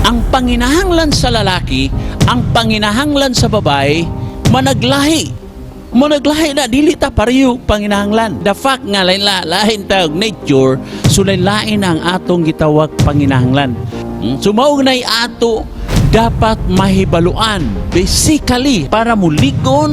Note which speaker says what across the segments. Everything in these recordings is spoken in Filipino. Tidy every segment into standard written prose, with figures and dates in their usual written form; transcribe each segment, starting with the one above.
Speaker 1: Ang panginahanglan sa lalaki, ang panginahanglan sa babae, managlahi. Managlahi na, dili ta pareho panginahanglan. The fact nga, lain tawag nature, so lain ang atong gitawag panginahanglan. So maugnay ato, dapat mahibaluan. Basically, para muligon,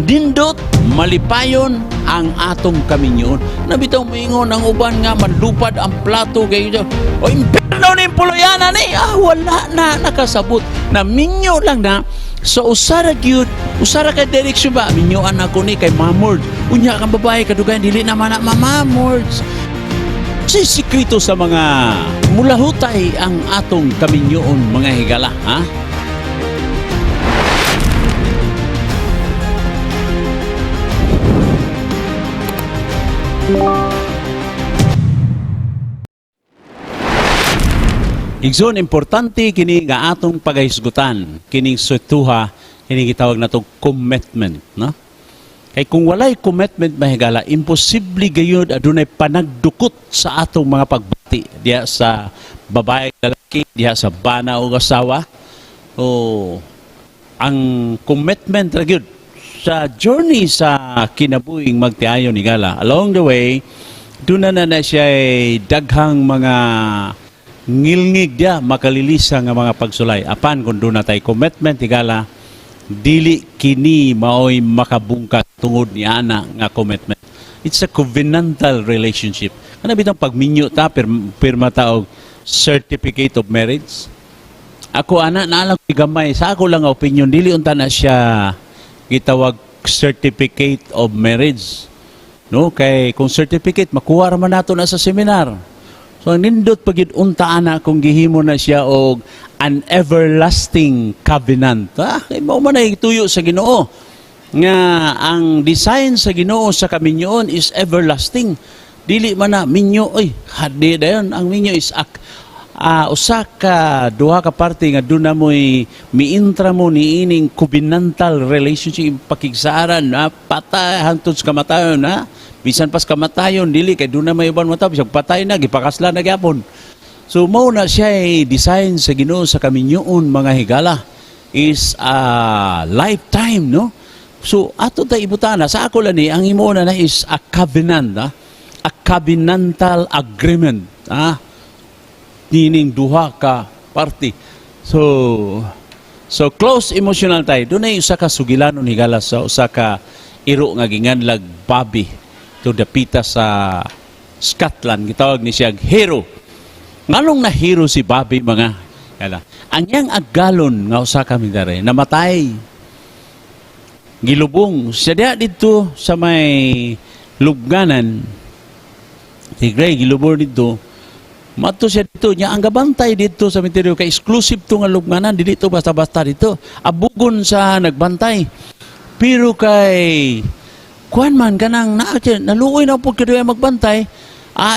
Speaker 1: nindot, malipayon ang atong kaminyon. Nabitaw moingon ang uban nga manlupad ang plato kayo. O impierno ni puluyanan ni. Wala na nakasabot. Na minyo lang na. So usara gyud, usara ka direksyon ba? Minyoan ako ni kay Mamord. Unya kang babae kadugayan dili naman na Mamord. Si sikrito sa mga mulahutay ang atong kaminyoon mga higala, ha? Igsoon, importante kini nga atong pagahisgutan, kining sutuha, kini gitawag natong commitment, no? Kay kung walay commitment mahigala, imposible gayud adunay panagdukot sa atong mga pagbati diha sa babae lalaki, diha sa bana o asawa. O ang commitment ra gyud sa journey sa kinabuhing magtiayon ni gala. Along the way, doon na siya daghang mga ngilngig dia makalilisa nga mga pagsulay. Apan kung doon na tayo commitment igala, dili kini maoy makabungkas tungod ni ana nga commitment. It's a covenantal relationship. Kana bitang pagminyo ta pirma ta og certificate of marriage. Ako ana naalang gamay sa ako lang nga opinion, dili unta na siya gitawag certificate of marriage. No, kay kung certificate makuha ra man nato na sa seminar. So ang nindot pagid unta ana kung gihimo na siya og an everlasting covenant. Kay mao man ay tuyo sa Ginoo nga ang design sa Ginoo sa kaminyoon is everlasting. Dili man na minyo hadi dayon. Ang minyo is usa ka duha ka parte nga doon na mo'y miintra mo ni ining covenantal relationship pakigsaaran na patay hangtod sa kamatayon na bisan pas kamatayon dili kay doon na may uban mata bisag patay na gipakasla na gyapon. So mao na siya design sa Ginoo sa kaminyoon mga higala is a lifetime, no? So ato ta ibutana sa ako lang ni ang imo na is a covenant, a covenantal agreement, nining duha ka party. So close emotional tayo. Doon ay usa ka sugilanon higala sa usa ka iro nga ginganlag Bobby to dapita sa Scotland. Gitawag ni siya hero. Nganong na hero si Bobby mga higala? Ang yang agalon nga usa ka midare namatay. Gilubong siya dito sa may lubnganan. Tigray gilubong dito. Mato siya dito, niya ang gabantay dito sa misteryo, kay exclusive to nga lugmanan, dito basta-basta dito. Abugon sa nagbantay. Pero kay, kuhan man, kanang naluoy na po kadoy magbantay,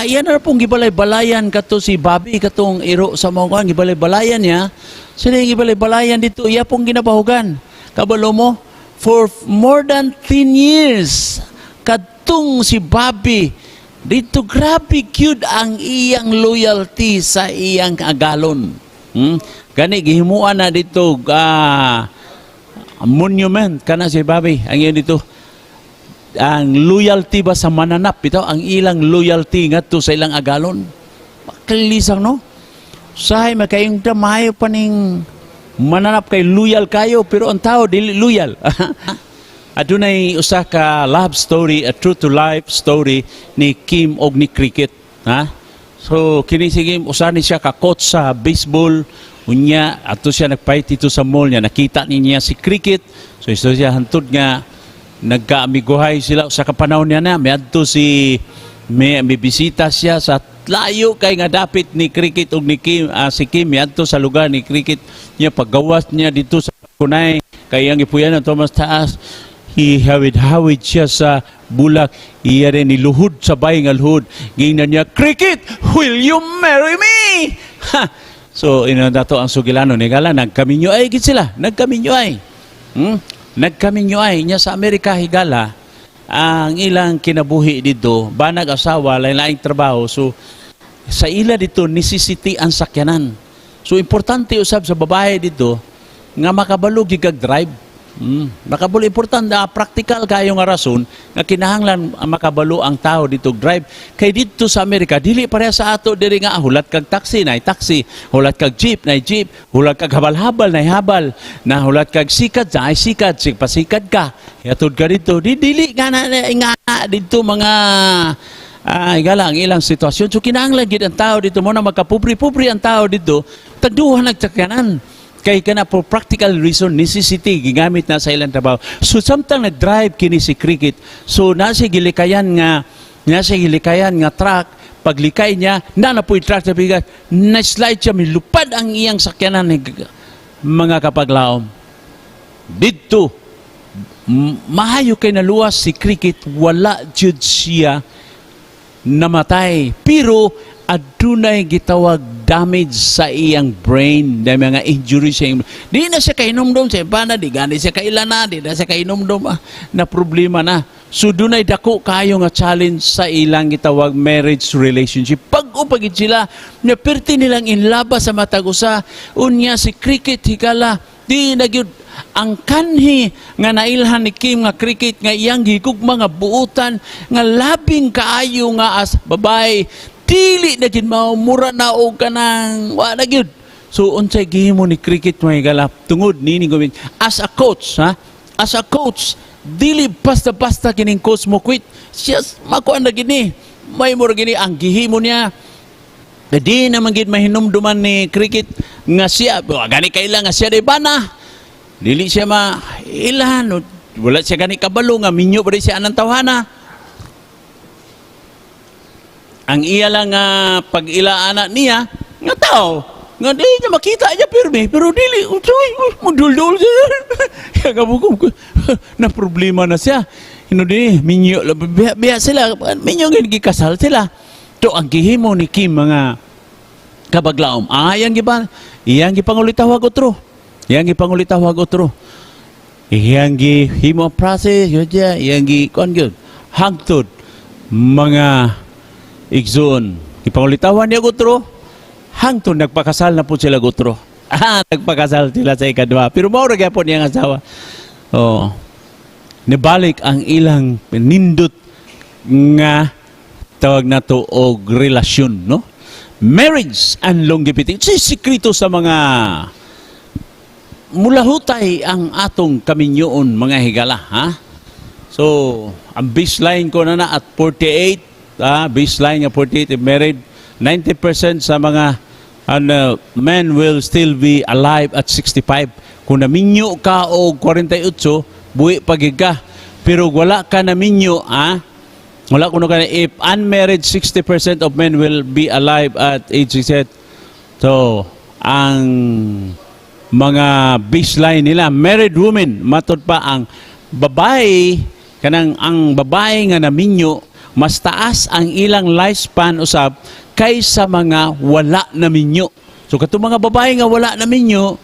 Speaker 1: yan na pong gibalay-balayan kato si Bobby, katong iro sa mga kuhan, gibalay-balayan niya. Sila yung gibalay-balayan dito, iya pong ginabahugan. Kabalo mo, for more than 10 years, katong si Bobby, dito grabe cute ang iyang loyalty sa iyang agalon. Gani gihimuan na dito monument kana si Bobby. Ang iyon dito ang loyalty ba sa mananap ito, ang ilang loyalty ngadto sa ilang agalon. Makalilisang no. Sahay makayong tamayo paning mananap kay loyal kayo pero ang tao dili loyal. Adunay usa ka love story, a true to life story ni Kim og ni Cricket, So kini si Kim usa ni siya ka coach sa baseball, unya ato siya nagfight dito sa mall niya, nakita niya si Cricket. So iso siya hantod nga nagkaamiguhay sila sa kapanahon niya na miadto may bisita siya sa layo kay nga dapit ni Cricket og ni Kim, si Kim miadto sa lugar ni Cricket niya paggawas niya dito sa kunay kay ang ipuyan ng Thomas Taas. Hihawid-hawid siya sa bulak. Iya rin niluhod sa bayang alhod. Gingnan niya, Cricket, will you marry me? So, dato ang sugilano ni Gala, nagkaminyo ay git sila. Nagkaminyo ay. Nagkaminyo ay. Nya sa Amerika higala, ang ilang kinabuhi dito, banag asawa, lain-laing trabaho. So, sa ila dito, necessity ang sakyanan. So importante usab sa babae dito nga makabalo gyud kag drive. Makabalo importante practical kayo nga rason nga kinahanglan makabalo ang tao dito drive. Kay dito sa Amerika dili pareha sa ato diri nga hulat kag taxi na taxi, hulat kag jeep na jeep, hulat kag habal-habal na habal, na hulat kag sikat na sikat, pasikat ka. Yatud ka dito, dili nga nga dito mga igala ang ilang sitwasyon. So kinahanglan gid ang tao dito mo na magkapubri-pubri ang tao dito, tagduha nagtsakanan. Kay kana for practical reason, necessity, gigamit na sa ilang trabaho. So samtang nag-drive kini si Cricket, so nasa gilikayan nga truck, paglikay niya, na po yung truck sa bigat, na-slide siya, milupad ang iyang sakyanan, mga kapaglaom. Dito, mahayo kay naluwas si Cricket, wala jud siya namatay. Pero adunay gitawag damage sa iyang brain, na mga injury sa iyang brain. Di na siya kainomdom sa ipana, di gani siya kailana, di na siya kainomdom na problema na. So dunay dako kayo nga challenge sa ilang gitawag marriage relationship. Pag-upagid sila, na perti nilang inlaba sa matag usa, unya si Cricket hikala, di nagyud ang kanhi nga nailhan ni Kim nga Cricket nga iyang gigugma nga buutan nga labing kaayo nga as babae, dili na gid mura na og kanang wa na gyud. So unsay gihimo ni Cricket may galap tungod nini gawin as a coach, ha? As a coach, dili basta-basta kining coach mo quit. Siya makuan na gini. May mura gini ang gihimo niya. Di naman gid mahinumduman ni Cricket nga siya gani kailang nga siya di bana. Dili siya mailan, wala siya gani kabalo nga minyo pa rin siya anang tawhana. Ang iya lang nga pag-ilaana niya, nga tao, nga di niya makita niya pirmi, pero dili, magduldul siya. Kaya kabukom ko, na problema na siya. Di, minyo, biya sila, minyo nga kasal sila. So, ang gihimo ni Kim, mga kabaglaom, iyang gipangulitawag otro. Iyang gipangulitawag otro. Iyang gihimo process, iyang gikuan gyud hangtod, mga igsoon. Ipangulitawan niya gutro, hangtod nagpakasal na po sila gutro. Nagpakasal sila sa ikadwa. Pero maura gyapon niyang asawa. Nibalik ang ilang nindot nga tawag na to og relasyon, no? Marriage and longevity. Ito'y sikrito sa mga mulahutay ang atong kaminyoon, mga higala, ha? So, ang baseline ko na at 48, baseline nga 48 if married, 90% sa mga men will still be alive at 65. Kung naminyo ka o 48, buhi pagig ka. Pero wala ka naminyo, wala kuno ka, if unmarried, 60% of men will be alive at age 68. So, ang mga baseline nila, married women, matod pa ang babae, ang babae nga naminyo, mas taas ang ilang lifespan usab kaysa mga wala na minyo. So katong mga babae nga wala na minyo,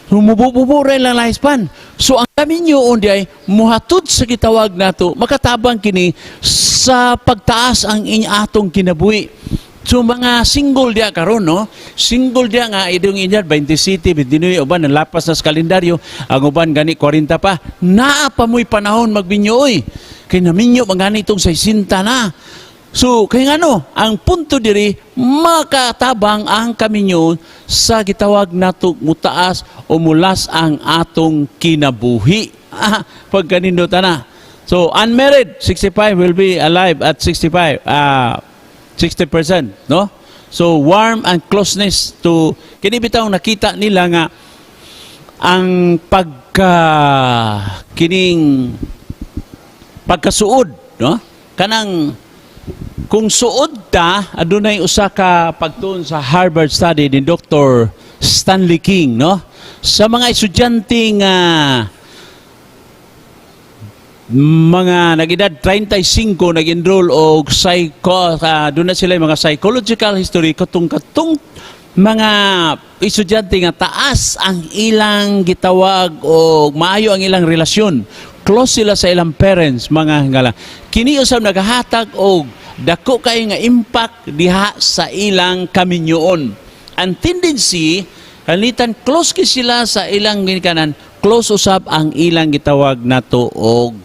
Speaker 1: humububuray lang lifespan. So ang kaminyo undi ay muhatod sa gitawag nato, makatabang kini sa pagtaas ang atong kinabuhi. So mga single dia karon, no? Single dia nga idong inyad 27, 29 uban nalapas na sa kalendaryo, ang uban gani 40 pa. Naa pa mo'y panahon magbinyo oy. Kay naminyo mangani itong 60 na. So kay ngano, ang punto diri makatabang ang kaminyo sa gitawag nato mutaas o mulas ang atong kinabuhi. Pag kanindot na. So unmarried 65 will be alive at 65. 60%, no? So warm and closeness to kini bitaw nakita nila nga ang pagkasuod, no? Kanang kung suod ta adunay usa ka pagtuon sa Harvard study ni Dr. Stanley King, no? Sa mga estudyante nga mga nag-edad 35 nag-enroll og doon na sila mga psychological history katong mga estudyante nga taas ang ilang gitawag o maayo ang ilang relasyon, close sila sa ilang parents, mga ngala kini usab nagahatag og dako kay nga impact diha sa ilang kaminyoon. Ang tendency Kalitan close kay sila sa ilang ginikanan, close usab ang ilang gitawag nato og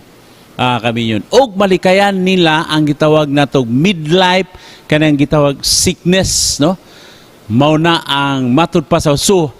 Speaker 1: kami yun. Og malikayan nila ang gitawag nato midlife kanang gitawag sickness, no? Mao na ang matud pa sa so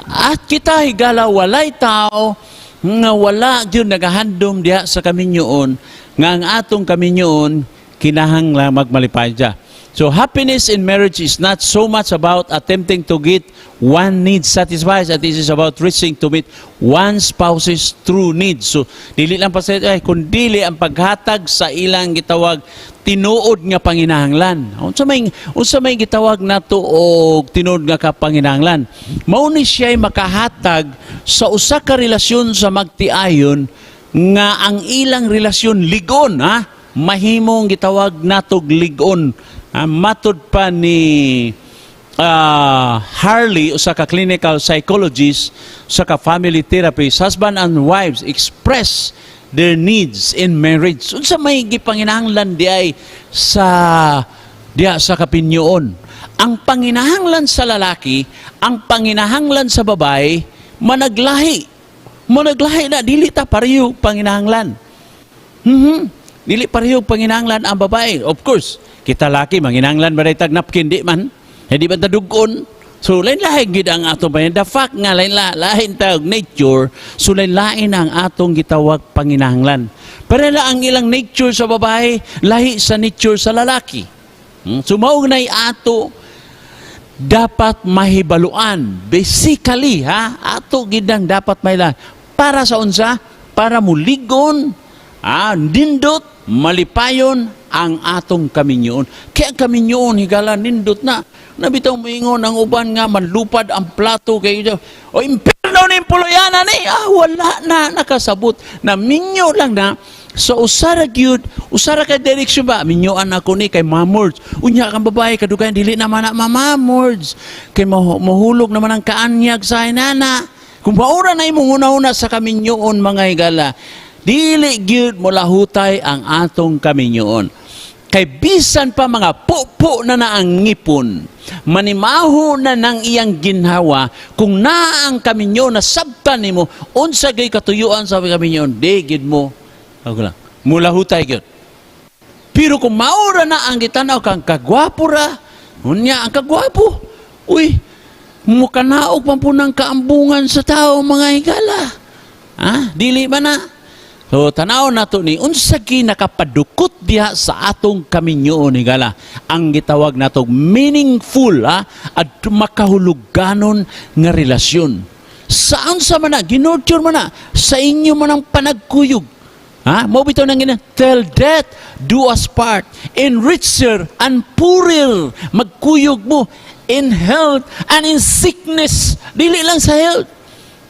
Speaker 1: at kita higala walay tao nga wala gyud nagahandom diha sa kaminyoon nga ang atong kaminyoon kinahanglan magmalipay dia. So happiness in marriage is not so much about attempting to get one need satisfied, at this is about reaching to meet one spouse's true needs. So dili lang pa sa kundi ang paghatag sa ilang gitawag tinuod nga panginahanglan. Unsa may gitawag nato og tinuod nga kapanginahanglan? Mao ni siya makahatag sa usa ka relasyon sa magtiayon nga ang ilang relasyon ligon, ha? Mahimong gitawag natog ligon. Matod pa ni Harley, usa ka clinical psychologist, usa ka family therapist, husband and wives express their needs in marriage. Unsa may gipanginahanglan diay sa kapinyoon. Ang panginahanglan sa lalaki, ang panginahanglan sa babae, managlahi. Managlahi na dili ta pareho panginahanglan. Dili pareho panginahanglan ang babae. Of course, kita laki manginahanglan ba tag napkin di man. Hindi ba tadugon? So lain-lain gid ang atong panginahanglan. The fact nga lain tag nature, so lain-lain ang atong gitawag panginahanglan. Para ang ilang nature sa babae, lahi sa nature sa lalaki. So mao nay ato dapat mahibaluan. Basically, ato gidang dapat mahibaluan. Para sa unsa? Para muligon, nindot, malipayon ang atong kaminyoon. Kaya kaminyoon, higala, nindot na. Nabitaw mo ingon ang uban nga, manlupad ang plato kayo. O impirno ni Puluyanan wala na, nakasabot. Na minyo lang na, sa usara ka direksyon ba? Minyoan ako ni kay Mamords. Unya kang babae, kadugayan, dili naman na Mamords. Kay mahulog naman ang kaanyag sa inana. Kung maura na imong una-una sa kaminyoon, mga higala, dili gyud mo lahutay ang atong kaminyoon. Kay bisan pa mga pupo na ang ngipon, manimaho na ng iyang ginhawa, kung naa ang kaminyoon na sabtan nimo, unsa gay katuyuan sa kaminyoon, di gyud mo. Ako lang, mula hutay gyud. Pero kung maura na ang gitanaw kang kagwapo ra, unya ang kagwapo, mukha naog pa po ng kaambungan sa tao, mga higala. Dili ba na? So, tanaw na to ni, unsa gi nakapadukot diha sa atong kaminyoon, higala. Ang gitawag na to, meaningful, at makahuluganon nga relasyon. Saan sa mana? Ginurture mana? Sa inyo manang panagkuyog. Mo bitaw nang gina, till death do us part, in richer and poorer, magkuyog mo, in health and in sickness. Dili lang sa health.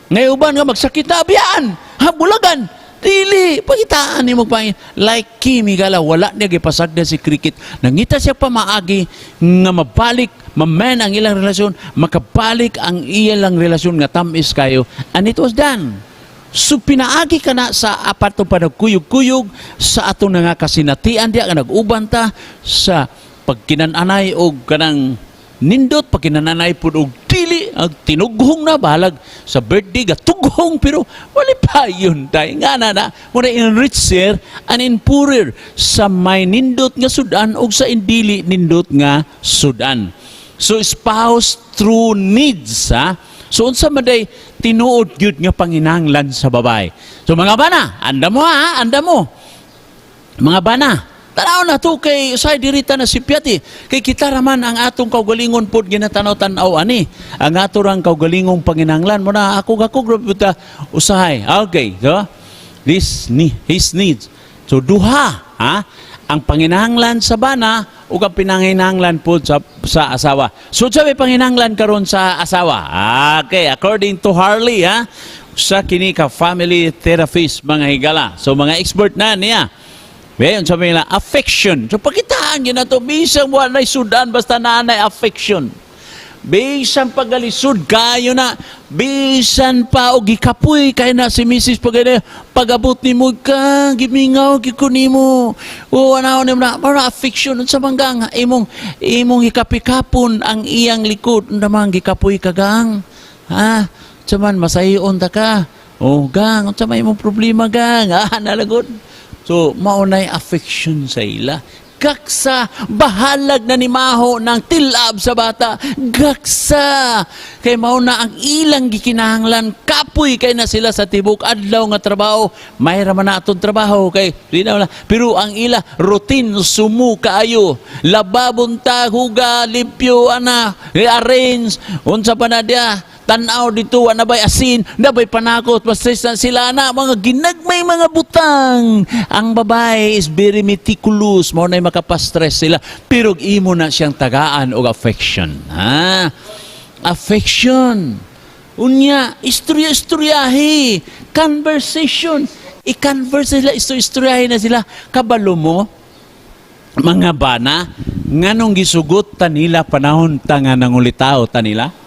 Speaker 1: Ngayon ba nga magsakit na abiyaan, bulagan. Dili, pagitaan ni mo pa. Like Kimi Gala, wala niya gipasagda si Cricket. Nangita siya pa maagi nga mabalik, mamen ang ilang relasyon, makabalik ang ilang relasyon nga tamis kayo. And it was done. So pinaagi ka na sa apatong panagkuyog-kuyog, sa atong nga kasinatian diya, nga nag-uban ta, sa pagkinananay o kanang nindot, pagkinananay po og dili, ang tinughong na balag sa birthday, gatughong, pero wali pa yun tayo. Nga na, muna enricher and in poorer, sa may nindot nga sudan o sa indili nindot nga sudan. So spouse true needs, So unsa maday tinuod gyud nga panginahanglan sa babae. So mga bana, anda mo anda mo. Mga bana, tanaw na to kay usay dirita na si Piati. Kay kita raman ang atong kaugalingon pod ginatanaw-tanaw ani. Ang ato rang kaugalingong panginahanglan mo na ako buta usahay. Okay, so his needs. So duha, ang panginahanglan sa bana ug ang pinanginahanglan po sa asawa. So sabi panginahanglan karon sa asawa. Okay, according to Harley, sa kini ka family therapist, mga higala. So mga expert na niya. Bayon sabi nila affection. So pakitaan yun na to, bisang walay sudan basta nanay affection. Bisan pagalisod kayo na, bisan pa o gikapoy kayo na si Mrs. pag-abot ni mo ka, gimingaw, gikuni mo, anaw ni mo na, para affection, sa manggang, imong hikapikapon ang iyang likod, namang gikapoy kagang, Ha? Saman, masahion ta ka. O, gang, unsa may mong problema, gang. Nalagod. So, maunay affection sa ila. Gaksa, bahalag na ni Maho ng tilab sa bata. Gaksa. Kay mauna ang ilang gikinahanglan, kapoy kay na sila sa tibok adlaw nga trabaho. Mayra man na atong trabaho kay pero ang ila routine sumu kaayo. Lababon ta, huga, limpyo ana, rearrange unsa pa na dia. Tanaw dito, nabay asin, nabay panakot, ma-stress na sila na, mga ginagmay mga butang. Ang babae is very meticulous, mo na makapastress sila. Pero imo na siyang tagaan o affection. Ha? Affection. Unya, istorya-istoryahi. Conversation. I-converse sila, istoryahi na sila. Kabalo mo, mga bana, nganong gisugot tanila panahon tanga nangulitaw tanila?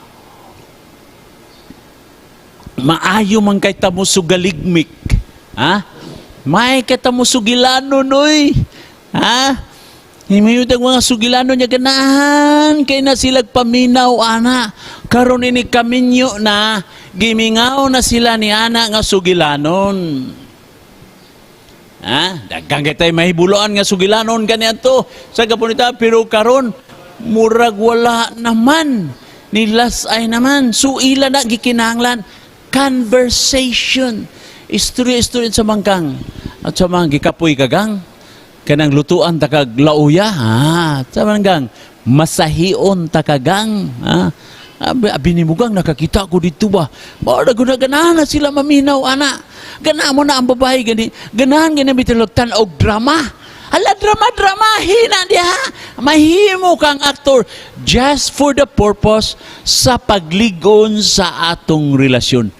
Speaker 1: Maayo man kay tamo sugaligmik. Ha? May kay tamo sugilanon, oy. Ha? Himayud ang mga sugilano niya ganahan kay na sila paminaw, ana. Karon ini kaminyo na, gimingaw na sila ni ana nga sugilanon. Ha? Daghang kay tay mahibuloan nga sugilanon kaniadto sa gapunita, pero karon murag wala naman. Nilas ay naman. Suila na gikinahanglan. Conversation. Istorya-istorya sa mangkang. At sa mga gikapoy kagang. Kanang lutuan takag lauya. Sa mangkang. Masahion takagang. Binimugang nakakita ko dito ba. Bawal na ganahan na sila maminaw, ana. Ganahan mo na ang babae gani. Ganahan gani bitilotan og drama. Hala, drama-drama, hina diha. Mahimo kang aktor just for the purpose sa pagligon sa atong relasyon.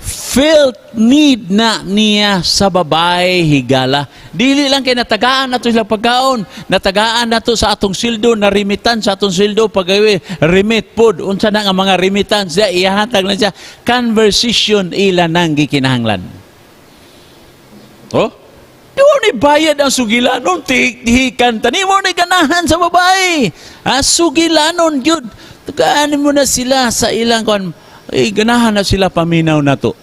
Speaker 1: Felt need na niya sa babae higala. Dili lang kay natagaan nato sila pagkaon, natagaan nato sa atong sildo, na remitan sa atong sildo pagawi, remit pod. Unsa na nga mga remittance siya, ihatag na siya. Conversation ila nang gikinahanglan. Oh? Di mo ni bayad ang sugilanon, tihikan, tani mo ni ganahan sa babae. Sugilanon, yun. Tagaan mo na sila sa ilang kon. Ganahan na sila paminaw na to.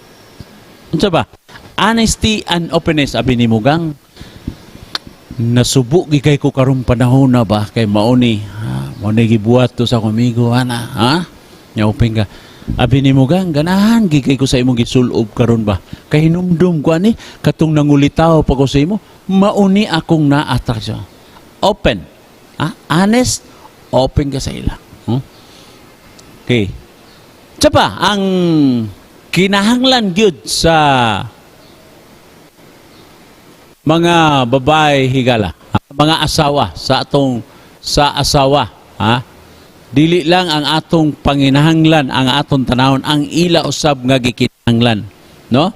Speaker 1: Ano ba? Honesty and openness, abi ni Mugang. Nasubo gikay ko karong panahon na ba kay mauni. Mauni gibuhat to sa kumigo, ana. Nyauping ka. Abi ni Mugang, ganahan gikay ko sa imong gisulob karon ba. Kay hinumdum ko ani katong nangulitaw pa ko sa imo, mauni akong na-attract. Open. Honest, open ka sa ila. Okay. Tsapa, ang kinahanglan gyud sa mga babae higala, mga asawa sa asawa, dili lang ang atong panginahanglan, ang atong tanawon, ang ila usab nga gikinahanglan, no?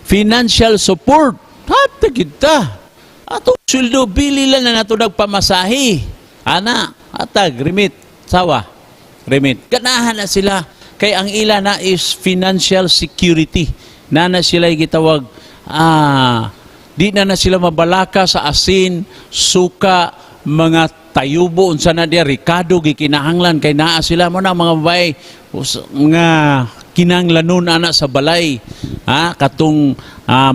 Speaker 1: Financial support, hata kita. Atong sweldo bili lang na nato nagpamasahi. Ana, atag remit, sawa, remit. Ganahan na sila. Kay ang ila na is financial security. Na sila gitawag, di na sila mabalaka sa asin, suka, mga tayubo, unsa na dia, rikado, gikinahanglan, kay naa sila mo na mga babae, nga kinanglanon ana sa balay. Katong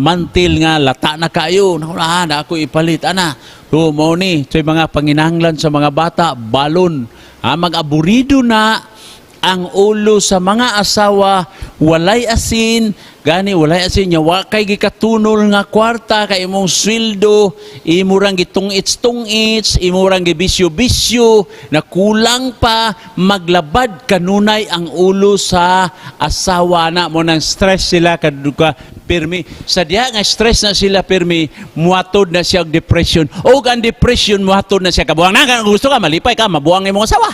Speaker 1: mantil nga, lata na kayo, na ako ipalit, ana. So, mo ni, sa mga panginahanglan sa mga bata, balon, mag-aburido na, ang ulo sa mga asawa, walay asin, walay asin niya, wakay gikatunol nga kwarta, kay imong sweldo, imurang gitungits-tungits, imurang gibisyo-bisyo, na kulang pa, maglabad kanunay ang ulo sa asawa na mo nang stress sila, kaduka, pirmi. Sa diya nga stress na sila, pirmi, muatod na siya og depression. O ang depression, muatod na siya, kabuang na, gusto ka, malipay ka, mabuang imong asawa.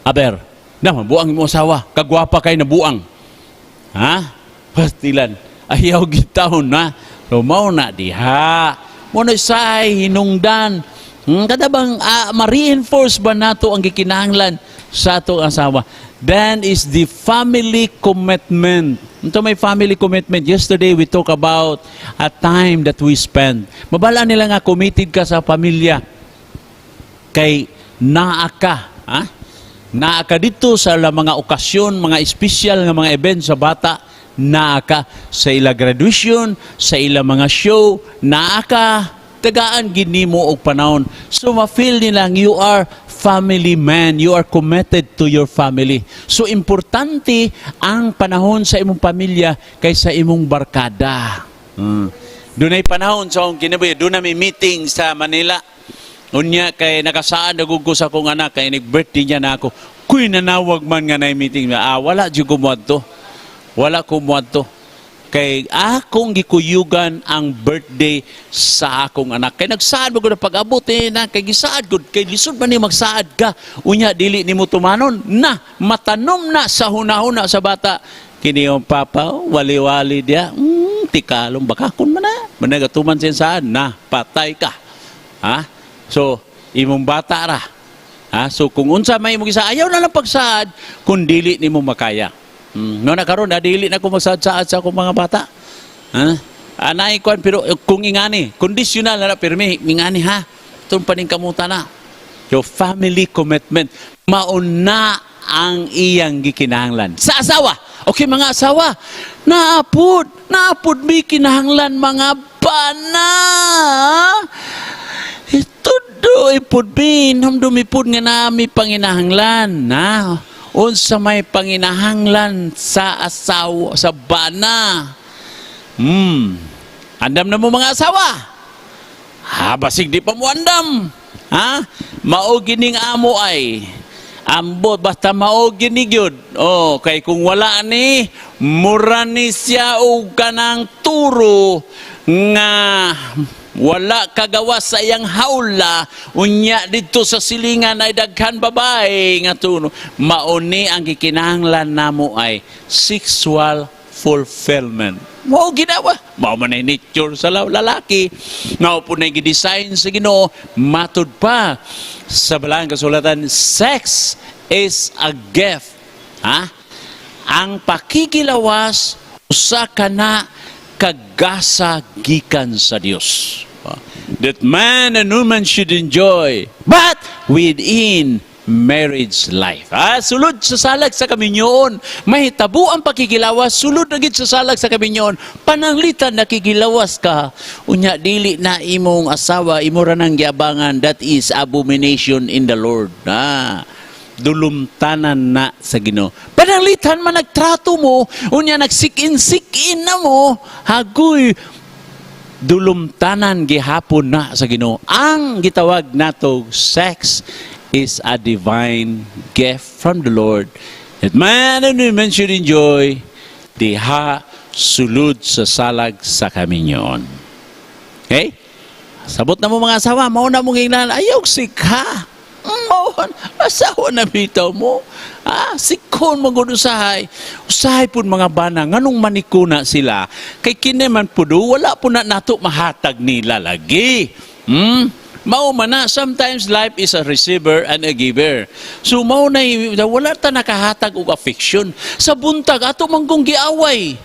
Speaker 1: Aber, mabuang mo asawa, kagwapa kay nabuang. Pastilan, ayaw gitahon na. Lumaw na diha. Muna say, hinungdan. Kada bang ma-reinforce ba nato ang gikinahanglan sa atong asawa? Then is the family commitment. Ito may family commitment. Yesterday we talk about a time that we spend. Mabala nila nga committed ka sa pamilya. Kay naa ka. Naa ka dito sa mga okasyon, mga espesyal nga mga event sa bata, naa ka sa ila graduation, sa ila mga show, naa ka, tagaan ginimo og panahon. So ma-feel nilang you are family man, you are committed to your family. So importante ang panahon sa imong pamilya kaysa imong barkada. Doon ay panahon sa akong kinabuhi, doon na may meeting sa Manila. Unya kay nakasaan nagugko sa akong anak kay nag-birthday niya na ako. Kuy nanawag man nga na meeting. Wala jud ko moadto. Wala ko moadto. Kay akong gikuyugan ang birthday sa akong anak. Kay nagsaad mo ko na pag-abot na kay gisaad gud kay lisod man ni magsaad ka. Unya dili nimo tumanon na matanom na sa hunahuna sa bata. Kini yung papa wali-wali dia. Tikalong bakakon man na. Managatuman siya saan na patay ka. Ha? So, imong bata ra. So, kung unsa may imong isa, ayaw na lang pagsaad kung dili ni mo makaya. No na karon dili na ko magsaad-saad sa akong mga bata. Anay ko pero kung ingani, conditional na pirmi, ingani ha. Tun paning kamuta na. So, family commitment. Mauna ang iyang gikinahanglan. Sa asawa. Okay, mga asawa. Naapod mi kinahanglan mga bana. Ito do ipod bin, humdumipod nga nami panginahanglan na unsa may panginahanglan sa asawa sa bana. Andam na mo mga asawa. Basig di pa mo andam. Mao gining amo ay ambot basta mao gini gyud. Kay kung wala ni mura ni siya og kanang turo nga wala kagawa sa iyang haula unya dito sa silingan ay daghan babae nga tuno. Mauni ang gikinahanglan namo ay sexual fulfillment. Mao ginawa. Mao man ay nature sa lalaki. Mao po na gidesign sa Ginoo. Matud pa sa balang kasulatan, sex is a gift. Ang pakikilawas usa kana kagasa gikan sa Dios. That man and woman should enjoy, but within marriage life. Sulod sa salag sa kaminyoon. Mahitabo ang pakikilawas, sulod na gid sa salag sa kaminyoon. Pananglitan nakikilawas ka, unya dili na imong asawa, imo ra nang giabangan, that is abomination in the Lord. Dulumtanan na sa Ginoo. Pananglitan man nagtrato mo, unya nagsikin-sikin na mo, hagoy dulumtanan gihapon na sa Ginoo. Ang gitawag nato sex is a divine gift from the Lord that man and woman should enjoy diha sulod sa salag sa kaminyoon. Okay? Sabot na mo mga asawa, mauna mong ingnan, ayaw sikha. Asawa na bitaw mo. Sikon magod usahay. Usahay po mga bana, nganong manikuna sila. Kay kineman po do, wala po na nato mahatag nila lagi. Mao man na, sometimes life is a receiver and a giver. So mao na, wala ta nakahatag og affection. Sa buntag, ato manggong giaway.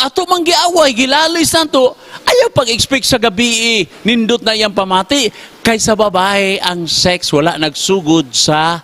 Speaker 1: Ato mang giaway, gilalis na to, ayaw pag-expect sa gabi, nindot na iyang pamati. Kaysa babae, ang sex, wala nagsugod sa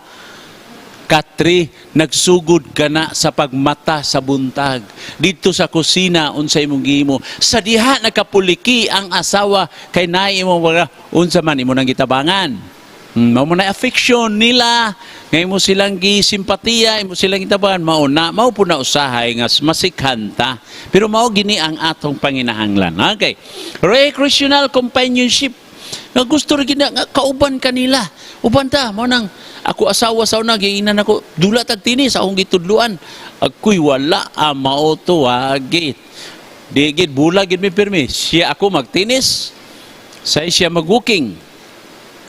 Speaker 1: katri, nagsugod ka na sa pagmata sa buntag. Dito sa kusina, unsa imong gihimo. Sa diha, nakapuliki ang asawa, kay naay imong wala, unsa man imo nang gitabangan. Mao na affection nila, ngay mo silang gisimpatiya, imo silang gitabangan, mao po na usahay nga masikhanta. Pero mao gini ang atong panginahanglan. Okay. Recreational companionship. Nga gusto rin nga kauban kanila. Uban ta, mao nang ako asawa sa una, giinan ako, dula tag tinis, akong gitudluan. Ako'y wala, mao to, wagit. Digit, bulag, gid mi pirmi. Siya ako magtinis, sa siya mag-walking.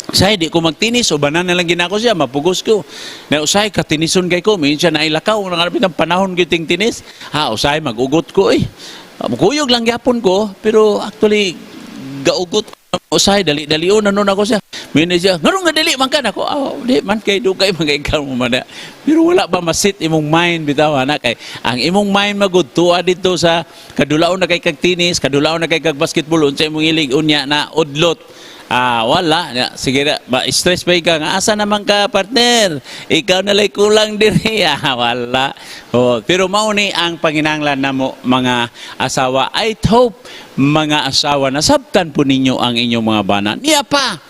Speaker 1: Usay, di ko magtinis, ubanan na lang ginako siya, mapugos ko. Na usay, katinison kay ko, minsan na ilakaw, nangarapin ang panahon giting tinis. Usay, mag-ugot ko eh. Magkuyog lang yapon ko, pero actually, gaugot ko. Usay, dali-dalion na nun ako siya. Minsan siya, nga dali man ka na ko. Di man kay dugay, magkaikaw mo man. Pero wala ba masit imong mind, bitaw, anak. Ang imong mind magudtua dito sa kadulaon na kay kagtinis, kadulaon na kay kag basketball, unsa imong ilig, unya na udlot. Wala. Sige na, stress pa ka nga. Asa naman ka, partner? Ikaw nalay kulang diri. Wala. Pero mauni ang panginanglan na mo, mga asawa. I hope, mga asawa, nasabtan po ninyo ang inyong mga bana. Niya pa,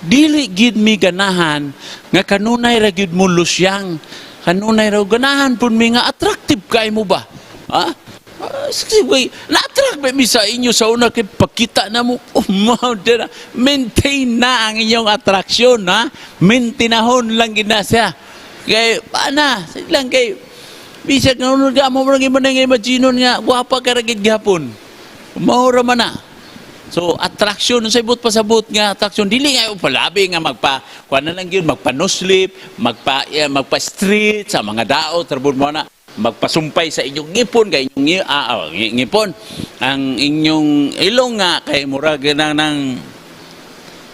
Speaker 1: dili gid mi ganahan, nga kanunay ra gid mo lusyang. Kanunay ra ganahan po mi nga attractive kay mo ba? Na-attract ba mi sa inyo sa una kay pakita na mo, maintain na ang inyong attraction, ha? Maintainahon lang gina siya. Kay, lang kay, bisag nga unod ka mo marang iba na nga imaginon nga, guwapa ka ragid gapon. Mahura man na. So, attraction, sa ibot pasabot nga, attraction, dili nga yung palabi nga kuha na lang yun, magpa-no-sleep, magpa-street, sa mga dao, trabon mo na, magpasumpay sa inyong ngipon, kay inyong ngipon, ang inyong ilong nga, kay murag ng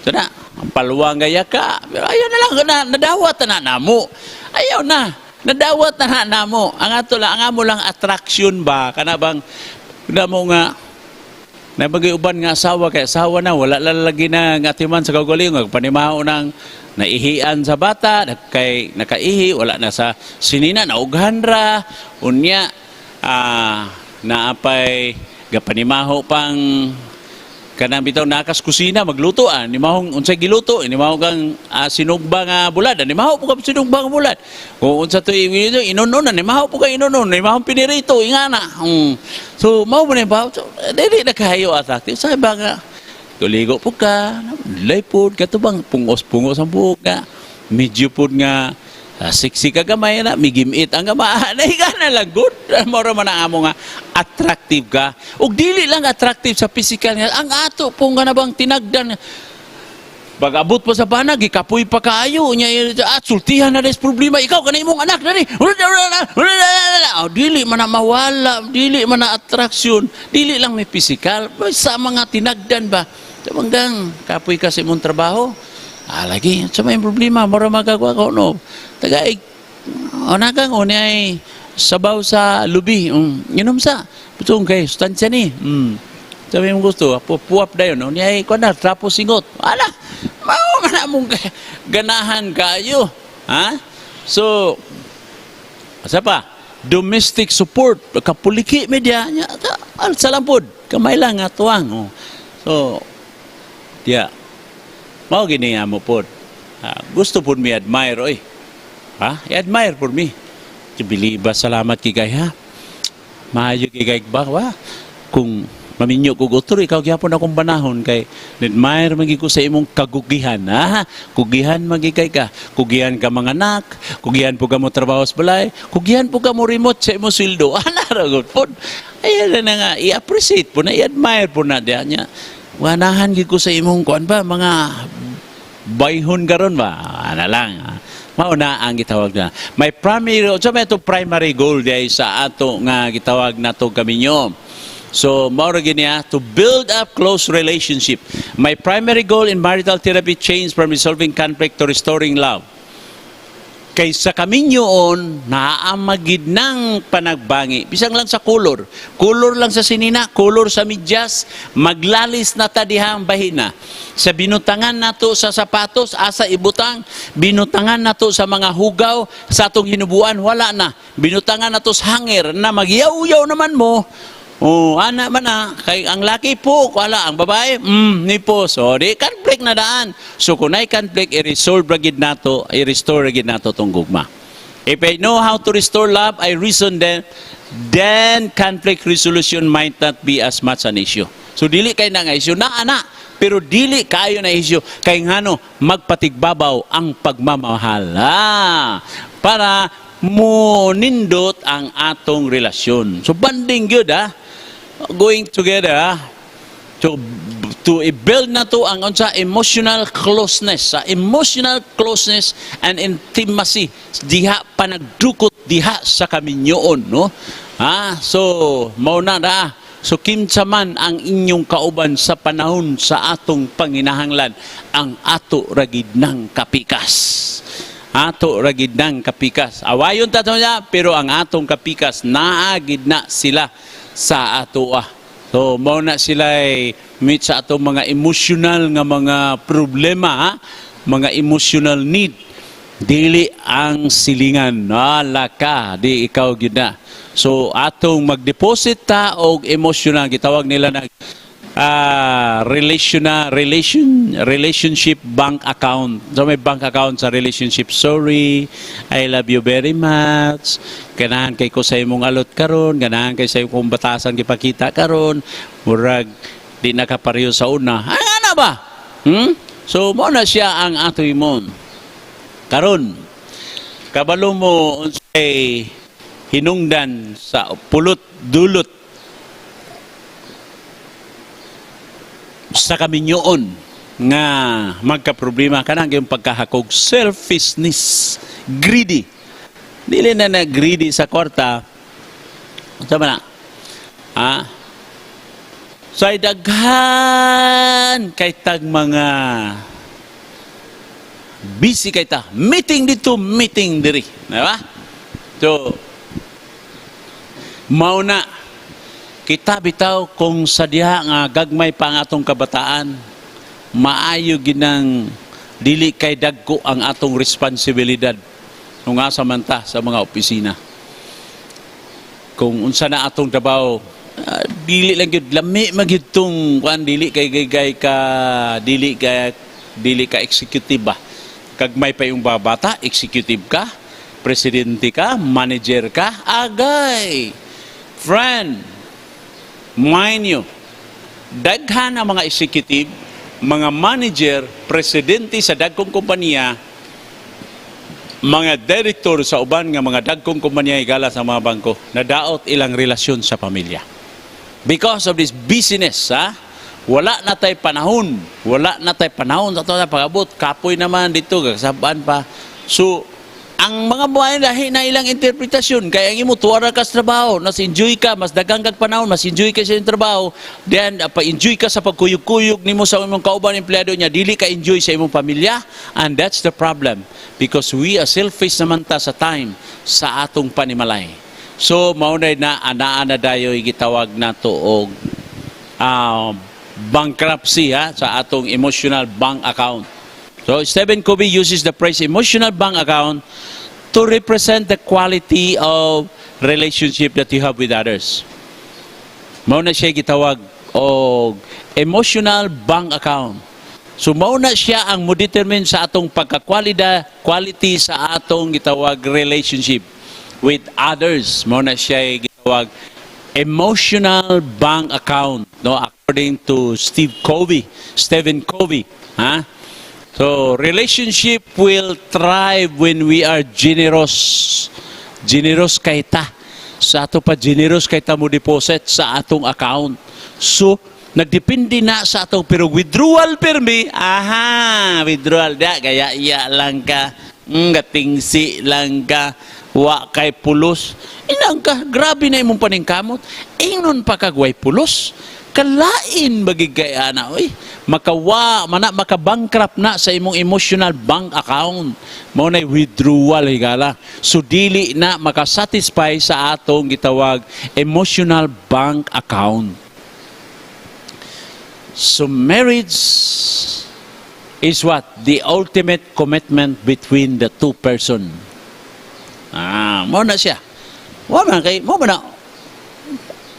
Speaker 1: sana, ang paluwang gaya ka, pero ayaw na lang, nadawat na namo, ayaw na, nadawat na namo, ang amo lang attraction ba, kanabang, na mo nga, na uban nga asawa, kay asawa na, wala lalagi na ng atiman sa kaugaling, magpanimaho ng naihian sa bata, kay nakaihi, wala na sa sinina, naughan ra, unya, naapay, gapanimaho pang, kanang bitaw nakas kusina, magluto, nimahong unsay giluto, nimahong kang sinugba nga bulad, nimahong po ka sinugba nga bulad, kung unsa to inonon, nimahong po ka inonon, nimahong pinirito, ingana, so, mao mo na ba, so, dili na kayo attractive, sabi ba nga, tuligo po ka, laypod, katubang pungos-pungos ang buhok nga, medyo po nga, sexy ka gamay na, migimit ang gamay, nahiga na lang, good. Mora man ang amo nga, attractive ka. O dili lang attractive sa physical nga, ang ato po nga na bang tinagdan, pag abot pa sa banag, ikapoy pa kaayo, sultihan na rin problema, ikaw, kanay mong anak na rin, dili man na mawala, dili man na attraction, dili lang may physical, sa mga tinagdan ba, tamanggang, kapoy ka sa imong trabaho, lagi, sa may problema, mara magagawa ko, no, tagaig, nagang, ay, sabaw sa lubi, inom sa, butong kay, sustansya ni, sabi mo gusto, puwap na yun, ay, kung na, trapo singot, mao man mong ganahan kayo, ha? So, asa pa, domestic support, kapuliki media, salampod, kamay lang nga tuwang, so, mao gini mo po, gusto po mi admire, i-admire po mi, biliba, salamat kigay, ha? Maayo kigay ba, kung maminyo ko gusto, ikaw gyapon akong banahon kay admire magi ko sa imong kagugihan, ha? Kugihan magikay ka. Kugihan ka mga anak, kugihan po ka mo trabaho sa balay, kugihan po ka mo remote sa imong sweldo. Ra gud po. Ayan na nga, i-appreciate po na, i-admire po na diyan niya. Wanahan gid ko sa imong kuan ba mga bayhon karon ba? Lang. Mauna ang gitawag na. May primary goal diay sa ato nga gitawag nato kaminyo. So, maura niya, to build up close relationship. My primary goal in marital therapy change from resolving conflict to restoring love. Kaysa kami yun, naaamagid ng panagbangi. Bisang lang sa color. Color lang sa sinina, color sa medyas, maglalis na tadihang bahina. Sa binutangan nato sa sapatos, asa ibutang, binutangan nato sa mga hugaw, sa atong hinubuan, wala na. Binutangan nato sa hanger na magyaw-yaw naman mo, ana man na, kay ang laki po, wala, ang babae, ni po, so, di, conflict na daan. So, kung ay conflict, i-resolve ragid nato, i-restore ragid nato tong gugma. If I know how to restore love, I reason then conflict resolution might not be as much an issue. So, dili kay na nga issue, ana, pero dili kayo na issue, kay ngano, magpatigbabaw ang pagmamahal. Para mo nindot ang atong relasyon. So, banding yun, going together to build na to ang unsa emotional closeness, and intimacy diha panagdukot diha sa kaminyoon, no? So mao na so kimsa man ang inyong kauban sa panahon sa atong panginahanglan, ang ato ragid ng kapikas. Ato ragid ng kapikas. Awayon ta niya, pero ang atong kapikas naagid na sila sa ato So, mao na sila meet sa atong mga emotional nga mga problema, ha? Mga emotional need. Dili ang silingan. Wala ka, di ikaw gyud na. So, atong mag-deposit ta og emotional, gitawag nila na relationship bank account. So may bank account sa relationship. Sorry, I love you very much. Ganahan kay ko sa imong alot karon, ganahan kay sa imong batasan gipakita karon. Murag di nakapareho sa una. Ay ana ba? So mo na siya ang ato imon. Karon kabalo mo unsay hinungdan sa pulot dulot sa kaminyoon nga magka-problema kanang yung pagkahakog, selfishness, greedy. Dili na greedy sa kwarta. Sama na. Sa daghan kay tag mga busy kay ta. Meeting dito, meeting diri. Diba? So, mauna kita bitaw kung sa diha nga gagmay pa ang atong kabataan, maayo ginang dili kay dagko ang atong responsibilidad kung asa man ta sa mga opisina. Kung unsa na atong trabaho, dili lang gyud lami magyud tong kuan dili kay dili ka executive ba. Gagmay pa yung babata, executive ka, presidente ka, manager ka, agay. Friend, mind you, daghan ang mga executive, mga manager, presidente sa dagkong kompanya, mga director sa uban nga mga dagkong kompanya higala sa mga bangko, nadaot ilang relasyon sa pamilya. Because of this busyness, wala na tay panahon sa ito na pag-abot, kapoy naman dito, kasabaan pa. So, ang mga buhay dahil na ilang interpretasyon, kaya ang imo tuwara ka sa trabaho, mas enjoy ka, mas dagang kag panahon, mas enjoy ka sa iyong trabaho, then pa-enjoy ka sa pagkuyog-kuyog nimo sa imong kauban empleyado niya, dili ka enjoy sa imong pamilya, and that's the problem. Because we are selfish naman ta sa time sa atong panimalay. So, maunay na ana-ana dayo gitawag nato og bankruptcy sa atong emotional bank account. So, Stephen Covey uses the phrase emotional bank account to represent the quality of relationship that you have with others. Mao na siya gitawag og emotional bank account. So, mao na siya ang mo-determine sa atong quality sa atong gitawag relationship with others. Mao na siya gitawag emotional bank account, no, according to Stephen Covey, So, relationship will thrive when we are generous. Generous kay ta. Sa ato pa, generous kay ta mo deposit sa atong account. So, nagdepende na sa atong, pero withdrawal permi, withdrawal da, kaya iya lang ka, gatingsi lang ka, wa kay pulos. Inang ka, grabe na imong paningkamot. Ingnon pa kagway pulos. Kalain magigaya na, maka-bankrupt na sa imong emotional bank account. Mao na withdrawal higala. So dili na makasatisfy sa atong gitawag emotional bank account. So marriage is what? The ultimate commitment between the two person. Mao na siya. Mo na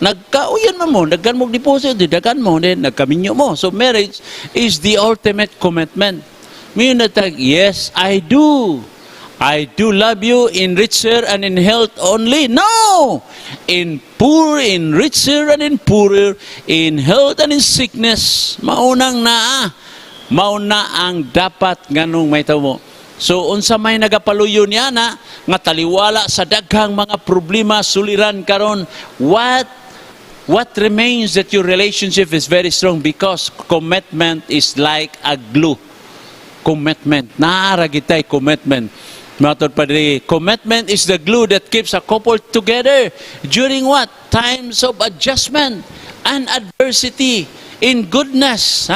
Speaker 1: nagkauyan mo, nagkan mo deposit, dagan mo, then nagkaminyo mo. So marriage is the ultimate commitment. Meaning that, yes, I do love you in richer and in health only. No! In poor, in richer and in poorer, in health and in sickness. Mauna ang dapat ganong may tamo. So, unsa may nagapaluyo niya na, nga taliwala sa daghang mga problema, suliran karon, what remains that your relationship is very strong because commitment is like a glue. Commitment. Naaragitay commitment. Matod pa diri, commitment is the glue that keeps a couple together during what? Times of adjustment and adversity, in goodness,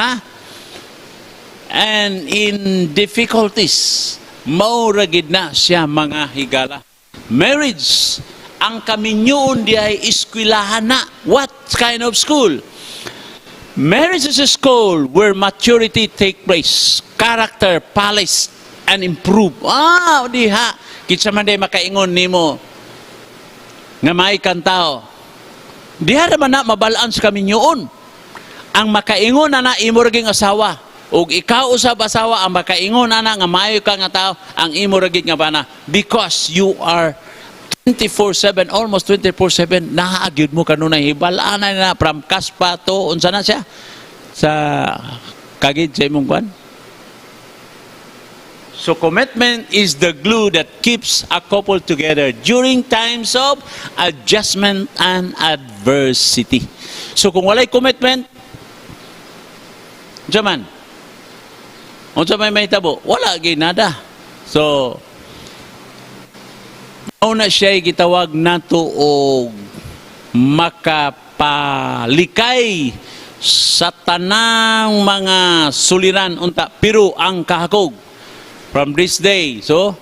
Speaker 1: and in difficulties. Mauragid na siya mga higala. Marriage ang kaminyoon di ay eskwelahan na. What kind of school? Marriage is a school where maturity take place, character polished and improve. Diha kitsa man day makaingon nimo nga may kang tao. Diha naman na mabalaan sa kaminyoon. Ang makaingon na imo raging asawa, ug ikaw usab asawa ang makaingon na nga maayo ka nga tao, ang imo raging nga bana, because you are 24/7, almost 24/7, naagyud mo kanunay hibalaan na from kaspa to unsa na siya sa kagid sa imong kwan. So commitment is the glue that keeps a couple together during times of adjustment and adversity. So kung walay commitment, jaman, unsa may tabo, wala gyud nada. So una siya gitawag nato og makapalikay sa tanang mga suliran unta pero ang kahakog from this day. So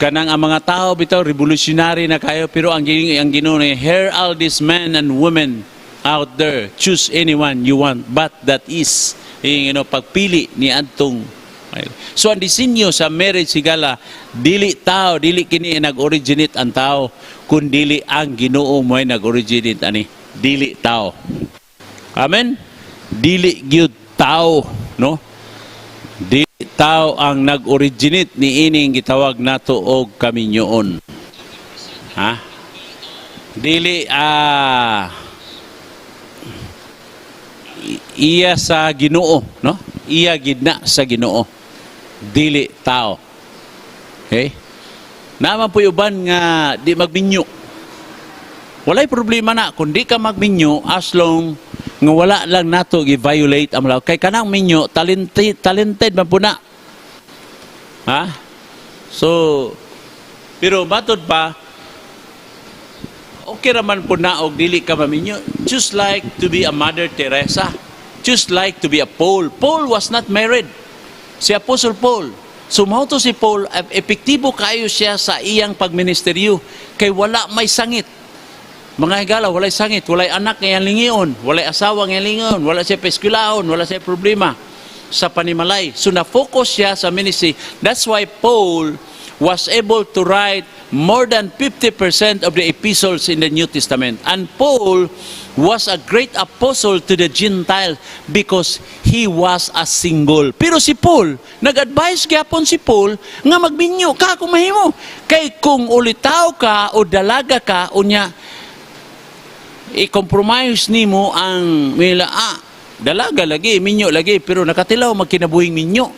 Speaker 1: kanang ang mga tao bitaw revolutionary na kayo, pero ang Ginoo ni, here all these men and women out there, choose anyone you want, but that is pagpili ni adtong. So ang disenyo sa marriage sigala, dili tao, dili kini nag-originate ang tao, kun dili ang Ginoo mo'y nag-originate ani, dili tao. Amen? Dili gyud tao, no? Dili tao ang nag-originate ni ining gitawag nato og kaminyoon. Ha? Dili iya sa Ginoo, no? Iya gidna sa Ginoo. Dili tao. Okay? Naman po uban nga di magminyo. Walay problema na kung di ka magminyo as long nga wala lang nato i-violate ang law. Kay kanang minyo, talented man po na. Ha? So, pero matod pa, okay raman po na og dili ka maminyo. Just like to be a Mother Teresa. Just like to be a Paul. Paul was not married. Si Apostle Paul. Sumauto si Paul, epektibo kayo siya sa iyang pagministeryo. Kay wala may sangit. Mga higala, walay sangit, walay anak nga lingion, walay asawa nga lingion, wala siya peskulahon, wala siya problema sa panimalay. So na-focus siya sa ministry. That's why Paul was able to write more than 50% of the epistles in the New Testament. And Paul was a great apostle to the Gentile because he was a single. Pero si Paul, nag-advise gyapon si Paul nga magminyo ka kung mahimo. Kay kung ulitaw ka o dalaga ka, unya, i-compromise nimo ang dalaga lagi, minyo lagi, pero nakatilaw magkinabuhing minyo.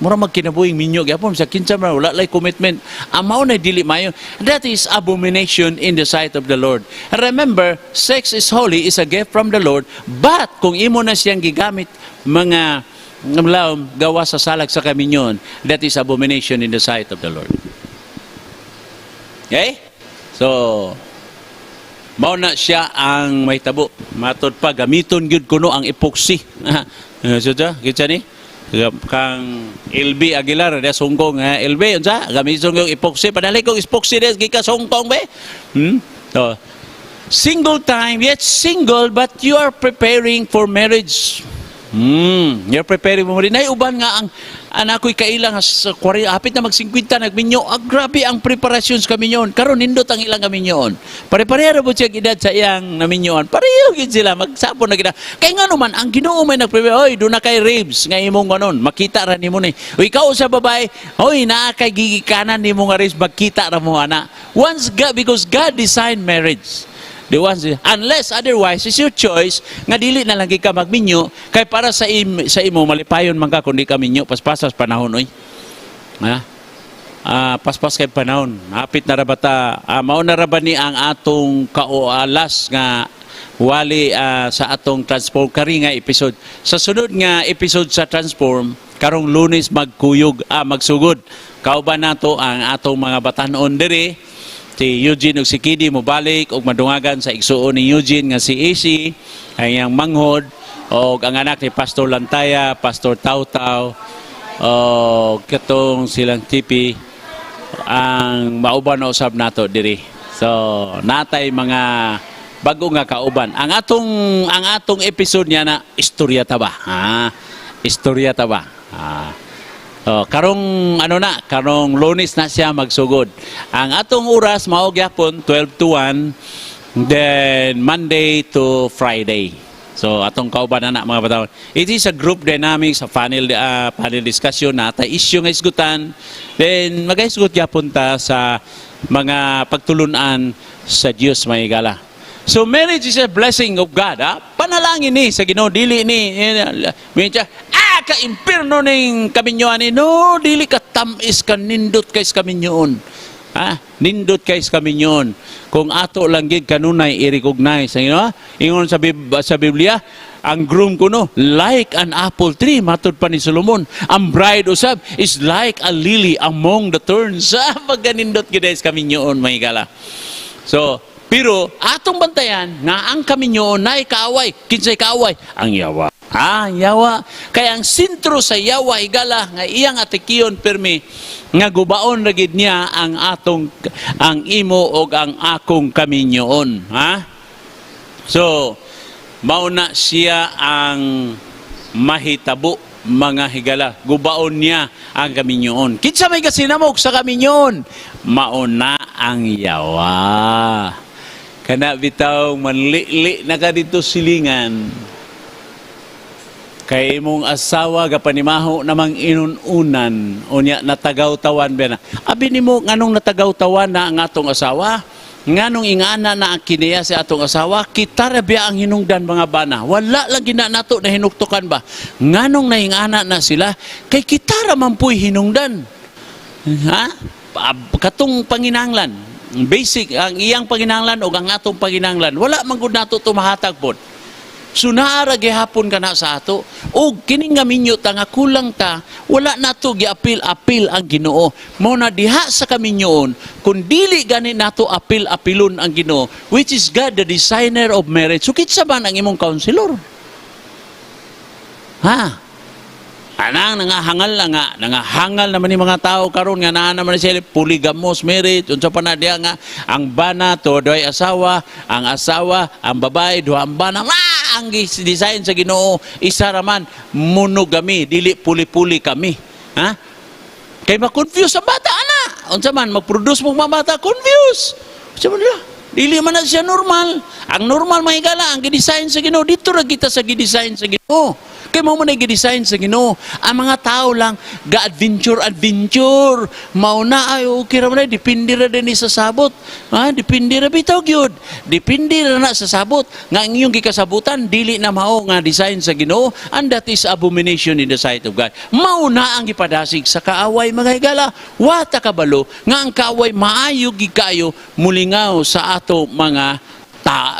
Speaker 1: Mura magkinabuhing minyo gyapon sa kinsa man wala lay commitment, amaw na dili mayo. That is abomination in the sight of the Lord. Remember, sex is holy, is a gift from the Lord, but kung imo na siyang gigamit mga gawa sa salag sa kaminyon, that is abomination in the sight of the Lord. Okay? So mao na siya ang may tabo. Matod pa gamiton gyud kuno ang epoxy. So kitsa ni kang LB Aguilar da sungkong LB unsa gamiton yung epoxy, padali kong epoxy des gika sungkong be. So single time, yet single, but you are preparing for marriage. You're preparing mo rin. Ay, uban nga ang anak ko'y kailang sa 40, hapit na mag-50 nagminyo. Grabe ang preparasyon sa kaminyoon. Karon nindot ang ilang kaminyoon. Pare-pareho po siya edad sa iyang naminyoon. Pareho gid sila, magsapon na gina. Kaya nga naman, ang Ginoo may nag-prepare, oy, doon na kay ribs, nga imong ganon, makita ra ni mo ni. O ikaw sa babae, oy, naa kay gigikanan ni mo nga ribs, magkita ra mo ana. Because God designed marriage. The ones, unless otherwise, is your choice, nga dili na lang ka magminyo, kay para sa imo, malipayon man ka, kundi ka minyo, paspasas panahon, oy. Paspas kay panahon. Hapit na rabata, mao na raba ni ang atong kaualas nga wali sa atong Transform kari nga episode. Sa sunod nga episode sa Transform, karong Lunes magsugod. Kauban nato ang atong mga batanon diri. Si Eugene ug si Kidi mo balik og madungagan sa igsuon ni Eugene nga si AC, ay ang manghod, og ang anak ni Pastor Lantaya, Pastor Tautaw, og katong silang tipi, ang mauban na usab nato diri. So natay mga bago nga kauban. Ang atong episode niya na istorya ta ba? Istorya ta ba? Karong karong Lunes na siya magsugod. Ang atong oras mao gyapon 12 to 1, then Monday to Friday. So atong kauban na mga bataw. It is a group dynamics, a panel discussion na ta issue nga isgutan. Then magaisgot gyapon ta sa mga pagtulunan sa Dios may higala. So marriage is a blessing of God. Panalangin ni sa Ginoo dili ni ka impierno ning kaminyoan ni no dili ka tamis ka nindot kay kaminyoon. Nindot kay kaminyoon. Kung ato lang gid kanunay i-recognize ingon sa Biblia, ang groom kuno like an apple tree matud pa ni Solomon. Ang bride usab is like a lily among the thorns. Pagganindot gid sa kaminyoon may higala. So pero atong bantayan nga ang kaminyoon na kaaway, kinsay kaaway? Ang yawa. Yawa. Kaya ang sentro sa yawa higala nga iyang atikiyon permi nga gubaon ra gid niya ang imo og ang akong kaminyoon. So mauna siya ang mahitabo mga higala. Gubaon niya ang kaminyoon. Kinsa may kasinamok sa kaminyoon? Mauna ang yawa. Kana bitaw manli na ka dito silingan. Kay mong asawa gapanimaho namang inununan unya natagaw-tawan ba na. Abi nimo nganong natagaw-tawan na ang atong asawa? Nganong ingana na ang kiniya sa atong asawa? Kita ra biya ang hinungdan mga bana. Wala lang gina nato na hinuktukan ba? Nganong naingana na sila? Kay kita ra man puy hinungdan. Katong panginahanglan. Basic ang iyang panginahanglan o ang atong panginahanglan wala man gud nato tumahatag pod. So naara gihapon kana sa ato og kining nga minyo ta nga kulang ta wala nato giapil-apil ang Ginoo. Mao na diha sa kaminyoon kun dili gani nato apil-apilon ang Ginoo which is God the designer of marriage. So kitsa man ang imong counselor? Anang nangahangal naman ni mga tao karon nga naa naman sila polygamous marriage unsa pa na diha nga ang bana to doy asawa, ang asawa, ang babae duha ang bana. Ang design sa Ginoo isa ra man monogamy dili puli-puli kami. Kay ma-confuse ang bata ana. Unsa man mag-produce mo mga bata confuse. Unsa man dili man na siya normal. Ang normal mahigala ang gidesign sa Ginoo dito ra kita sa gidesign sa Ginoo. Kaya mo na i-design sa Ginoo. Ang mga tao lang, ga-adventure. Mauna ay, okay ra man, dipindi ra din sa sabot. Dipindi ra bitaw gyud. Dipindi ra na sa sabot. Nga ang iyong gikasabutan, dili na mao nga design sa Ginoo, and that is abomination in the sight of God. Mauna ang ipadasig sa kaaway, mga higala. Wata kabalo, nga ang kaaway maayo gikayo mulingaw sa ato mga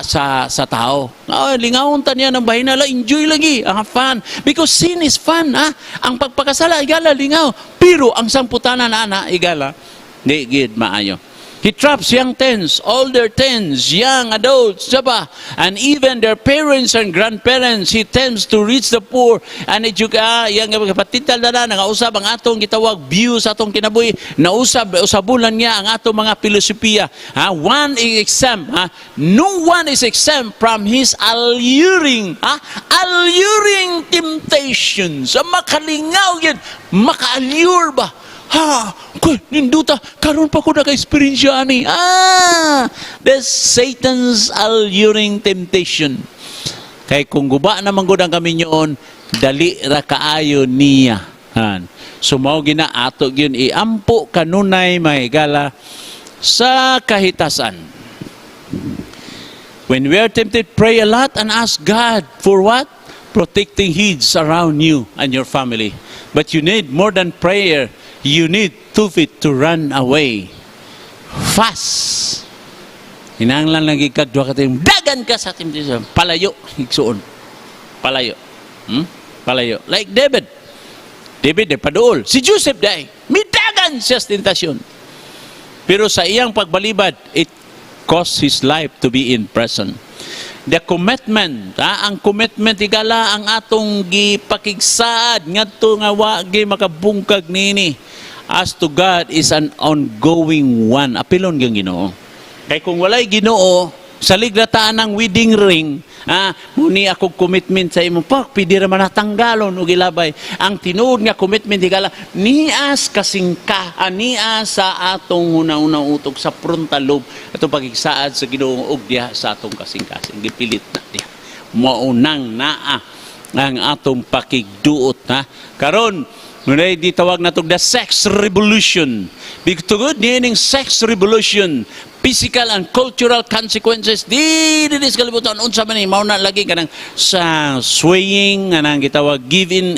Speaker 1: sa tao. Lingawon ta niya ng bahinala, enjoy lagi, ang fun. Because sin is fun, Ang pagpakasala, igala, lingaw. Pero ang samputanan na igala, di gid maayo. He traps young teens, older teens, young adults, diba? And even their parents and grandparents. He tends to reach the poor and yung kapatital na nangausab ang atong gitawag views atong kinabuhi. Usabulan niya ang atong mga filosofiya. One is exempt. No one is exempt from his alluring temptations. Makalingaw yun. Maka-allure ba? Ninduta, karon pa ko naka-experience ani. The Satan's alluring temptation. Kay kung guba naman gud ang kaminyoon, dali ra kaayo niya. So mao gina ato gyud iampo kanunay mahigala sa kahitasan. When we are tempted, pray a lot and ask God for what? Protecting heeds around you and your family. But you need more than prayer. You need 2 feet to run away. Fast. Hinanglan lang ikagdwa ka tayo. Dagan ka sa temptation. Palayo. Igsuon. Palayo. Palayo. Like David. David, paduol. Si Joseph day. Midagan siya sa tentasyon. Pero sa iyang pagbalibad, it cost his life to be in prison. The commitment, ang commitment igala ang atong gipakigsaad ngadto nga wa gi makabungkag nini. as to God is an ongoing one. Apilon yung Ginoo. Kaya kung walay Ginoo, sa liglataan ng wedding ring, muni ako commitment sa imo, pidi raman natanggalon o gilabay. Ang tinuod nga commitment, higala, nias kasingka, nias sa atong una-una utok sa frontal lobe, atong pagigsaad sa Ginoo og diha sa atong kasing-kasing. Gipilit na diha. Maunang naa ang atong pakigduot. Karon, ngunay di tawag na the sex revolution. Bigtugod nining sex revolution, physical and cultural consequences di kalibutan unsa man ni mao na lagi kanang sa swaying anang gitawag giving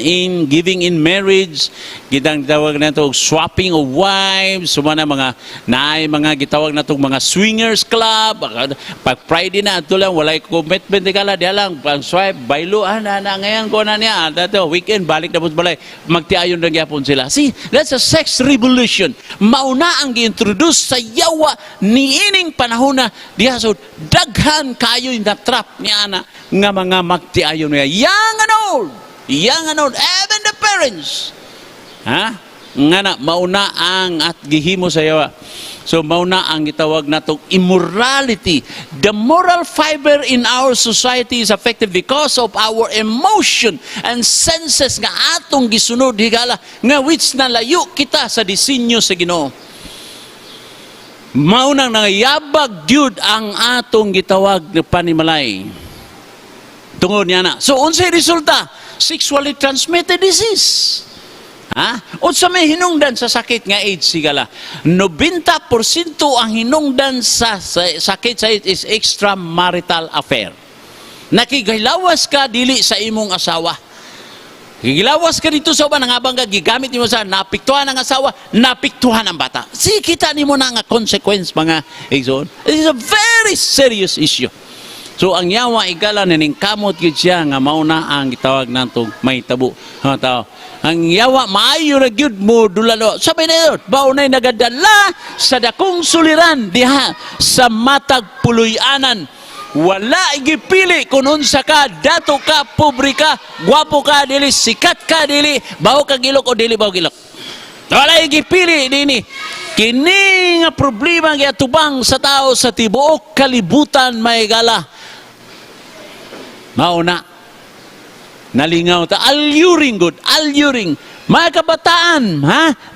Speaker 1: in marriage, gitang gitawag nato swapping of wives, sumana mga naay mga gitawag nato mga swingers club. Pag Friday na ato lang walay commitment kala dia lang pang swipe baylo na ngayon ko na niya dato weekend balik na balay magtiayon lang gyapon sila. See, that's a sex revolution. Mauna ang gi-introduce sa yawa ni ining panahon na diha so daghan kayo na trap ni ana nga mga magtiayon niya young and old, even the parents nga na mauna ang at gihimo sa yawa. So mauna ang gitawag natong immorality. The moral fiber in our society is affected because of our emotion and senses nga atong gisunod higala nga which nalayo kita sa disenyo sa Ginoo. Maunang nangayabag gyud ang atong gitawag na panimalay. Tungod niya na. So, unsay resulta? Sexually transmitted disease. Unsa may hinungdan sa sakit nga AIDS sigala? 90% ang hinungdan sa sakit sa AIDS is extramarital affair. Nakigaylawas ka dili sa imong asawa. Gigilawas ka dito sa uban, nangabang ka, gigamit nimo sa napiktuhan ang asawa, napiktuhan ang bata. Kita nimo na nga consequence, mga igsoon. It is a very serious issue. So, ang yawa, igala, naningkamot yun siya, nga mauna ang gitawag natong may tabo. Ang yawa, maayo na gyud mo, dulalo. Sabi na yun, baunay nagadala sa dakong suliran, diha, sa matag puluyanan. Wala igipili kung unsa ka, dato ka, pobre ka, gwapo ka, dili, sikat ka, dili, baho ka gilok o dili baho gilok. Wala igipili, dini. Kini nga problema nga tubang sa tao sa tibuok kalibutan may gala. Mauna, nalingaw ta, alluring. Mga kabataan,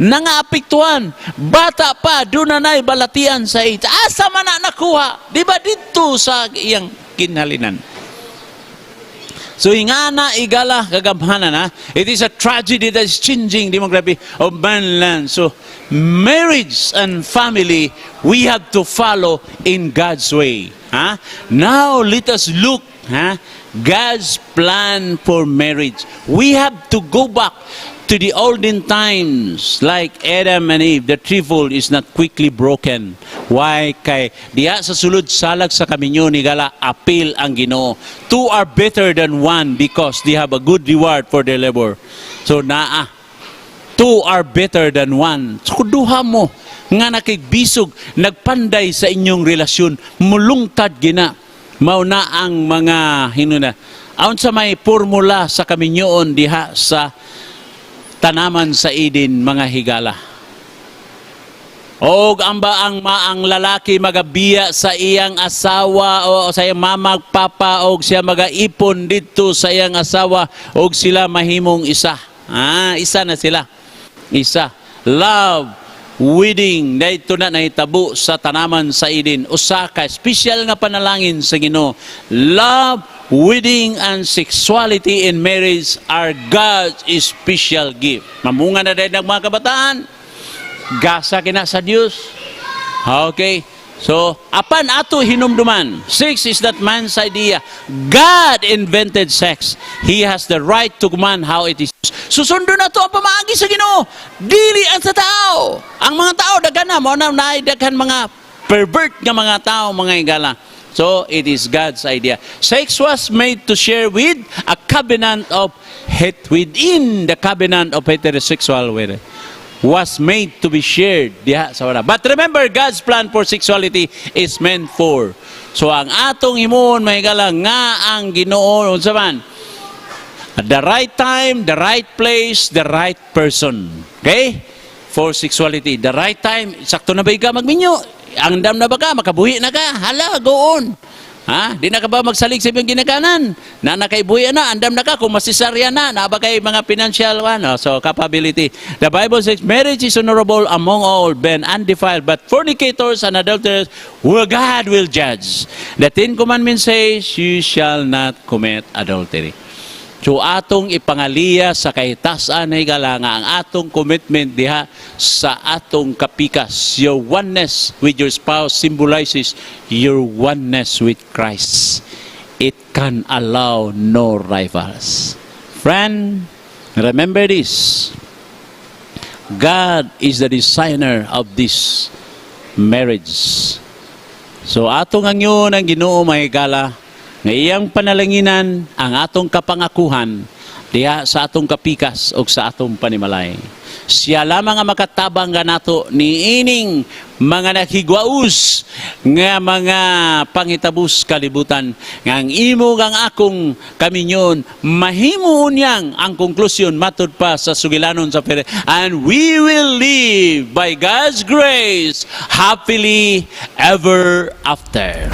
Speaker 1: nangaapektuhan. Bata pa, doon na na'y balatian sa ita. Asa man na nakuha? Di ba dito sa iyang kinhalinan? So, ingana, igala, kagamhanan, it is a tragedy that is changing demography of manland. So, marriage and family, we have to follow in God's way. Now, let us look, God's plan for marriage. We have to go back to the olden times, like Adam and Eve. The threefold is not quickly broken. Why? Kay diha sa sulod salag sa kaminyo ni gala apil ang Ginoo. Two are better than one because they have a good reward for their labor. So two are better than one. So duha mo nga nakigbisog, nagpanday sa inyong relasyon, mulungtad gina. Mauna ang mga hinuna. Aun sa may formula sa kaminyoon diha sa tanaman sa Eden, mga higala. Og ang lalaki magabiya sa iyang asawa o sa iyang mama, papa, og siya magaipon dito sa iyang asawa og sila mahimong isa. Isa na sila. Isa. Love, wedding, dahito na nahitabo sa tanaman sa Eden. Usa ka special nga panalangin sa Ginoo. Love, wedding and sexuality in marriage are God's special gift. Mamunga na dahil ng mga kabataan. Gasa kina sa Diyos. Okay. So, apan ato hinumduman. Sex is not man's idea. God invented sex. He has the right to command how it is. Susundo na to ang pamaagi sa Ginoo. Dili ang sa tao. Ang mga tao, daghan na. Mao na daghan mga pervert nga mga tao, mga igala. So, it is God's idea. Sex was made to share with a covenant of within the covenant of heterosexual wedding. Was made to be shared diha sa wala. But remember, God's plan for sexuality is meant for. So, ang atong himuon, may galang nga ang Ginoo, unsa man? At the right time, the right place, the right person. Okay? for sexuality. The right time, sakto na ba ka magminyo? Andam na ba ka? Makabuhi na ka? Hala, go on. Ha? Di na ka ba magsalig sa iyong ginakanan? Na nakaibuhi na, andam na ka, kung masisarya na ba kay mga financial so capability. The Bible says, marriage is honorable among all men undefiled, but fornicators and adulterers, God will judge. The Ten Commandments says, you shall not commit adultery. So atong ipangaliya sa kahitasan na higala nga ang atong commitment diha sa atong kapikas. Your oneness with your spouse symbolizes your oneness with Christ. It can allow no rivals. Friend, remember this. God is the designer of this marriage. So atong ang yun ang Ginoo mahigala nga iyang panalanginan ang atong kapangakuhan diha sa atong kapikas o sa atong panimalay. Siya lamang ang makatabang nga nato ni ining mga naghigwaus nga mga pangitabus kalibutan nga ang imo ang akong kaminyon mahimo unyang ang konklusyon matud pa sa sugilanon sa pere, and we will live by God's grace happily ever after.